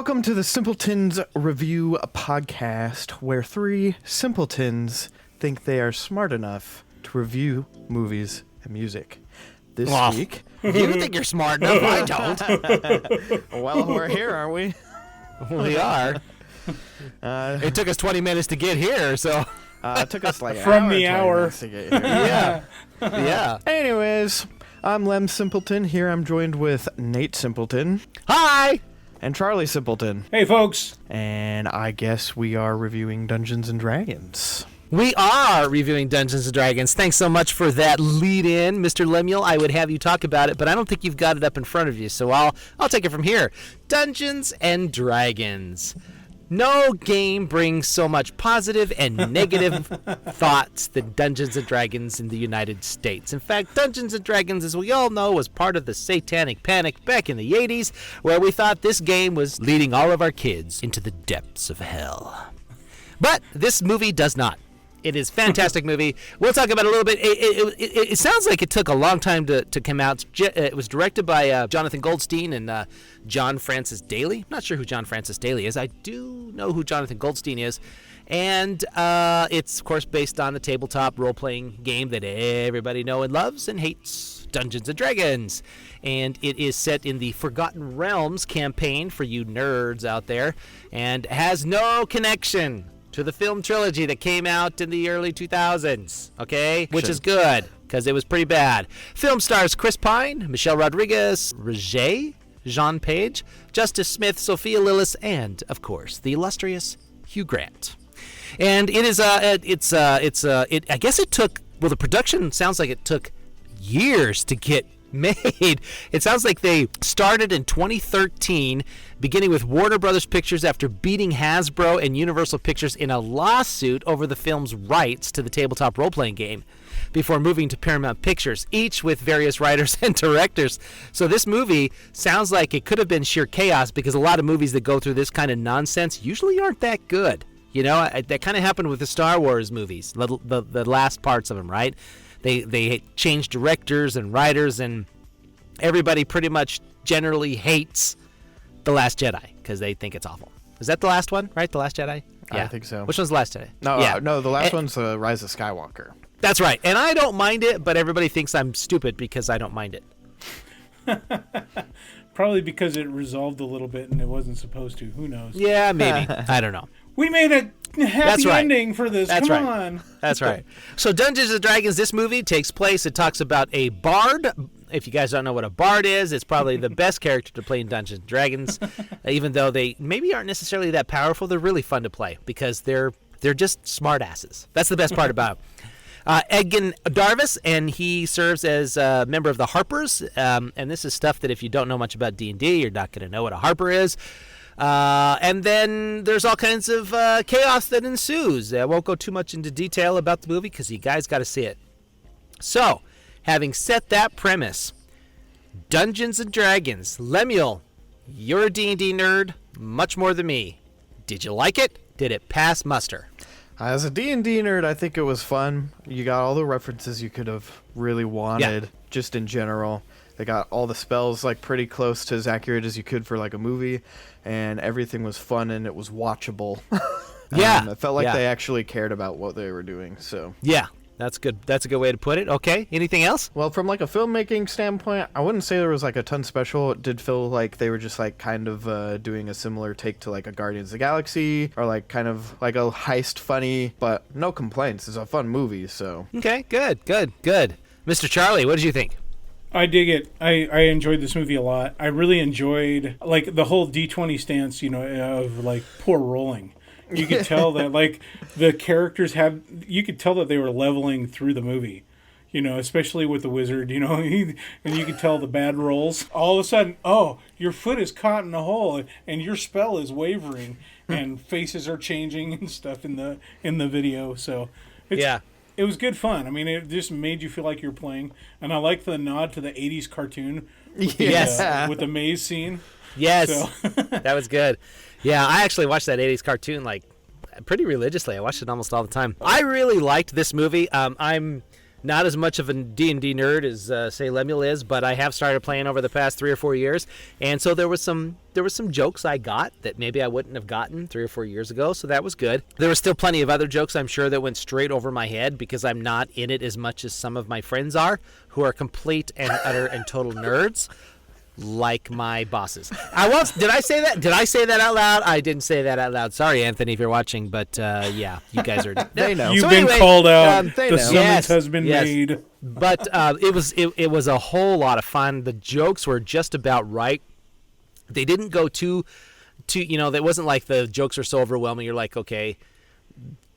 Welcome to the Simpletons Review podcast, where three simpletons think they are smart enough to review movies and music. This week... You think you're smart enough, I don't. Well, we're here, aren't we? We are. It took us 20 minutes to get here, so... It took us like from an hour, the 20 minutes to get here. Yeah. Yeah. Anyways, I'm Lem Simpleton. Here I'm joined with Nate Simpleton. Hi! And Charlie Simpleton. Hey, folks. And I guess we are reviewing Dungeons & Dragons. We are reviewing Dungeons & Dragons. Thanks so much for that lead-in, Mr. Lemuel. I would have you talk about it, but I don't think you've got it up in front of you, so I'll take it from here. Dungeons & Dragons. No game brings so much positive and negative thoughts than Dungeons & Dragons in the United States. In fact, Dungeons & Dragons, as we all know, was part of the satanic panic back in the 80s, where we thought this game was leading all of our kids into the depths of hell. But this movie does not. It is a fantastic movie. We'll talk about it a little bit. It sounds like it took a long time to come out. It was directed by Jonathan Goldstein and John Francis Daley. I'm not sure who John Francis Daley is. I do know who Jonathan Goldstein is. And it's, of course, based on the tabletop role-playing game that everybody knows and loves and hates, Dungeons & Dragons. And it is set in the Forgotten Realms campaign for you nerds out there and has no connection to the film trilogy that came out in the early 2000s, okay? Which is good, because it was pretty bad. Film stars Chris Pine, Michelle Rodriguez, Roger, Jean Page, Justice Smith, Sophia Lillis, and, of course, the illustrious Hugh Grant. And it is, I guess it took, well, the production sounds like it took years to get made. It sounds like they started in 2013, beginning with Warner Brothers Pictures after beating Hasbro and Universal Pictures in a lawsuit over the film's rights to the tabletop role-playing game, before moving to Paramount Pictures, each with various writers and directors. So this movie sounds like it could have been sheer chaos, because a lot of movies that go through this kind of nonsense usually aren't that good. You know, that kind of happened with the Star Wars movies, the last parts of them, right? They changed directors and writers, and everybody pretty much generally hates The Last Jedi because they think it's awful. Is that the last one, right? The Last Jedi? Yeah. I think so. Which one's The Last Jedi? No, the last one's Rise of Skywalker. That's right. And I don't mind it, but everybody thinks I'm stupid because I don't mind it. Probably because it resolved a little bit and it wasn't supposed to. Who knows? Yeah, maybe. I don't know. We made a happy right. ending for this. That's Come right. on. That's right. So Dungeons & Dragons, this movie takes place, it talks about a bard. If you guys don't know what a bard is, it's probably the best character to play in Dungeons & Dragons. Even though they maybe aren't necessarily that powerful, they're really fun to play because they're just smart asses. That's the best part about them. Edgin Darvis, and he serves as a member of the Harpers. And this is stuff that if you don't know much about D&D, you're not going to know what a Harper is. And then there's all kinds of chaos that ensues. I won't go too much into detail about the movie because you guys got to see it. So, having set that premise, Dungeons & Dragons. Lemuel, you're a D&D nerd, much more than me. Did you like it? Did it pass muster? As a D&D nerd, I think it was fun. You got all the references you could have really wanted, just in general. They got all the spells like pretty close to as accurate as you could for like a movie, and everything was fun and it was watchable. Yeah. It felt like they actually cared about what they were doing. So Yeah, that's good. That's a good way to put it. Okay, anything else? well, from like a filmmaking standpoint, I wouldn't say there was like a ton special. It did feel like they were just like kind of doing a similar take to like a Guardians of the Galaxy, or like kind of like a heist funny, but no complaints. It's a fun movie, so. Okay, good. Mr. Charlie, what did you think? I dig it. I enjoyed this movie a lot. I really enjoyed like the whole D20 stance, of like poor rolling. You could tell that like the characters you could tell that they were leveling through the movie, especially with the wizard, and you could tell the bad rolls. All of a sudden, your foot is caught in a hole and your spell is wavering and faces are changing and stuff in the video. So it was good fun. I mean, it just made you feel like you're playing. And I like the nod to the 80s cartoon with the maze scene. Yes, So. That was good. Yeah, I actually watched that 80s cartoon like pretty religiously. I watched it almost all the time. I really liked this movie. I'm not as much of a D&D nerd as say Lemuel is, but I have started playing over the past 3 or 4 years, and so there was some jokes I got that maybe I wouldn't have gotten 3 or 4 years ago, so that was good. There were still plenty of other jokes, I'm sure, that went straight over my head because I'm not in it as much as some of my friends are, who are complete and utter and total nerds. Like my bosses. Did I say that? Did I say that out loud? I didn't say that out loud. Sorry, Anthony, if you're watching, but yeah, you guys are. They know. You've So been anyway, called out. they The know. summons has been made. But it was a whole lot of fun. The jokes were just about right. They didn't go too, it wasn't like the jokes were so overwhelming. You're like, okay,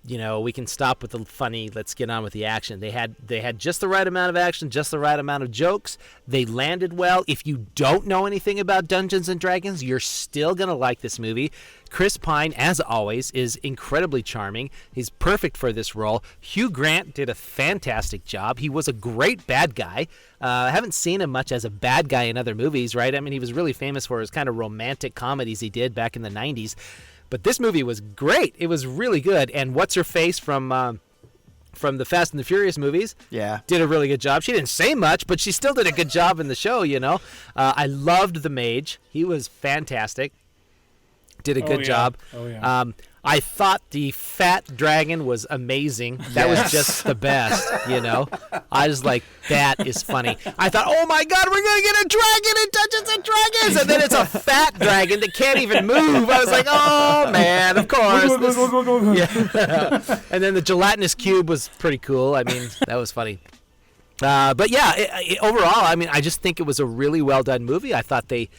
we can stop with the funny. Let's get on with the action. They had just the right amount of action, just the right amount of jokes. They landed well. If you don't know anything about Dungeons and Dragons, you're still gonna like this movie. Chris Pine, as always, is incredibly charming. He's perfect for this role. Hugh Grant did a fantastic job. He was a great bad guy. I haven't seen him much as a bad guy in other movies, right? I mean, he was really famous for his kind of romantic comedies he did back in the 90s. But this movie was great. It was really good. And what's-her-face from the Fast and the Furious movies did a really good job. She didn't say much, but she still did a good job in the show, I loved the mage. He was fantastic. Did a good job. Oh, yeah. I thought the fat dragon was amazing. That was just the best, I was like, that is funny. I thought, oh my God, we're going to get a dragon in Dungeons and Dragons. And then it's a fat dragon that can't even move. I was like, oh man, of course. Yeah. And then the gelatinous cube was pretty cool. I mean, that was funny. But yeah, overall, I mean, I just think it was a really well done movie. I thought they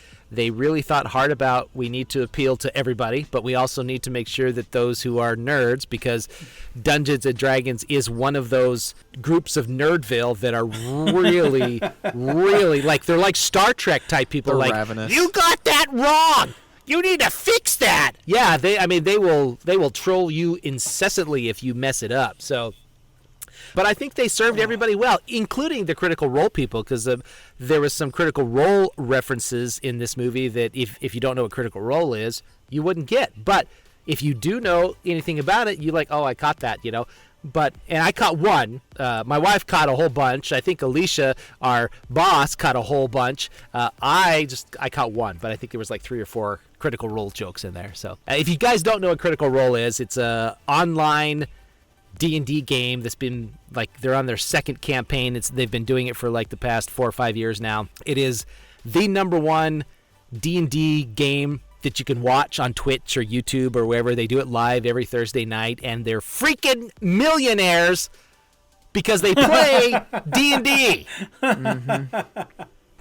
really thought hard about, we need to appeal to everybody, but we also need to make sure that those who are nerds, because Dungeons and Dragons is one of those groups of Nerdville that are really, really, like, they're like Star Trek type people. They're like, ravenous. You got that wrong. You need to fix that. Yeah, they will troll you incessantly if you mess it up. So. But I think they served everybody well, including the Critical Role people, because there was some Critical Role references in this movie that if you don't know what Critical Role is, you wouldn't get. But if you do know anything about it, you're like, oh, I caught that, And I caught one. My wife caught a whole bunch. I think Alicia, our boss, caught a whole bunch. I caught one, but I think there was like 3 or 4 Critical Role jokes in there. So if you guys don't know what Critical Role is, it's a online D&D game that's been, like, they're on their second campaign. They've been doing it for like the past 4 or 5 years now. It is the #1 D&D game that you can watch on Twitch or YouTube or wherever. They do it live every Thursday night, and they're freaking millionaires because they play D&D. Mm-hmm.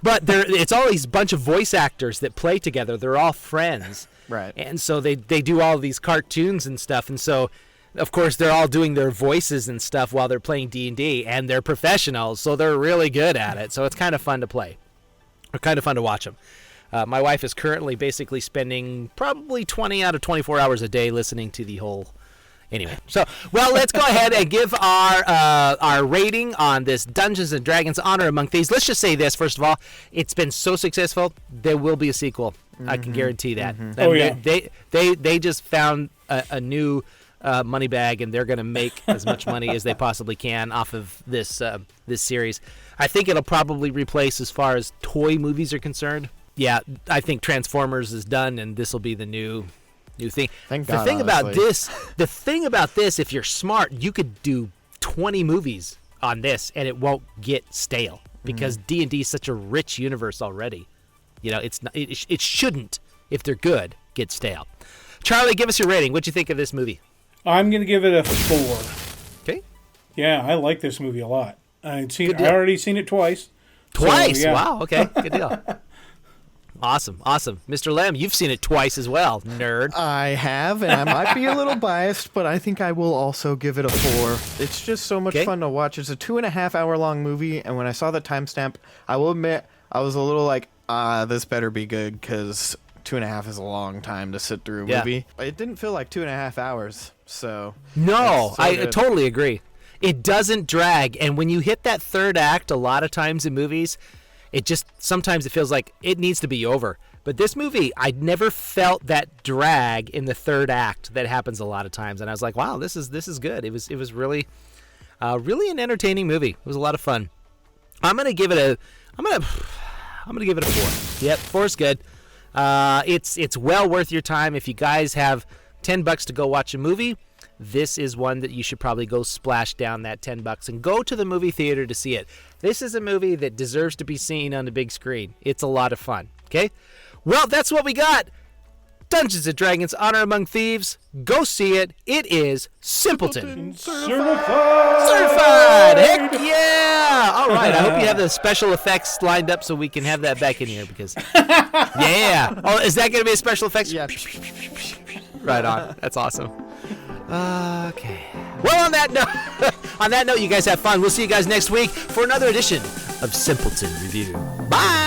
But it's all these bunch of voice actors that play together. They're all friends. Right. And so they do all these cartoons and stuff, and so of course, they're all doing their voices and stuff while they're playing D&D, and they're professionals, so they're really good at it. So it's kind of fun to play, or kind of fun to watch them. My wife is currently basically spending probably 20 out of 24 hours a day listening to the whole. Anyway, so let's go ahead and give our rating on this Dungeons and Dragons: Honor Among Thieves. Let's just say this first of all: it's been so successful, there will be a sequel. Mm-hmm. I can guarantee that. Mm-hmm. Oh yeah. They just found a new money bag, and they're going to make as much money as they possibly can off of this series. I think it'll probably replace, as far as toy movies are concerned. Yeah, I think Transformers is done, and this will be the new thing. Thank the God, thing about honestly. the thing about this, if you're smart, you could do 20 movies on this, and it won't get stale because D&D is such a rich universe already. It's not, it shouldn't, if they're good, get stale. Charlie, give us your rating. What'd you think of this movie? I'm going to give it a 4. Okay. Yeah, I like this movie a lot. I already seen it twice. Twice? So, yeah. Wow, okay. Good deal. Awesome. Mr. Lem, you've seen it twice as well, nerd. I have, and I might be a little biased, but I think I will also give it a 4. It's just so much fun to watch. It's a 2.5 hour long movie, and when I saw the timestamp, I will admit I was a little like, this better be good, because 2.5 is a long time to sit through a movie. It didn't feel like 2.5 hours, so. No, I good. totally agree. It doesn't drag, and when you hit that third act, a lot of times in movies, sometimes it feels like it needs to be over. But this movie, I never felt that drag in the third act that happens a lot of times, and I was like, wow, this is good. It was really, Really an entertaining movie. It was a lot of fun. I'm gonna give it a 4. Yep, 4 is good. It's well worth your time. If you guys have $10 to go watch a movie, this is one that you should probably go splash down that $10 and go to the movie theater to see it. This is a movie that deserves to be seen on the big screen. It's a lot of fun. Okay? Well, that's what we got. Dungeons & Dragons Honor Among Thieves. Go see it. It is Simpleton. Certified! Heck yeah! All right, I hope you have the special effects lined up so we can have that back in here because... Yeah! Oh, is that going to be a special effects? Yeah. Right on. That's awesome. Okay. Well, on that note, you guys have fun. We'll see you guys next week for another edition of Simpleton Review. Bye!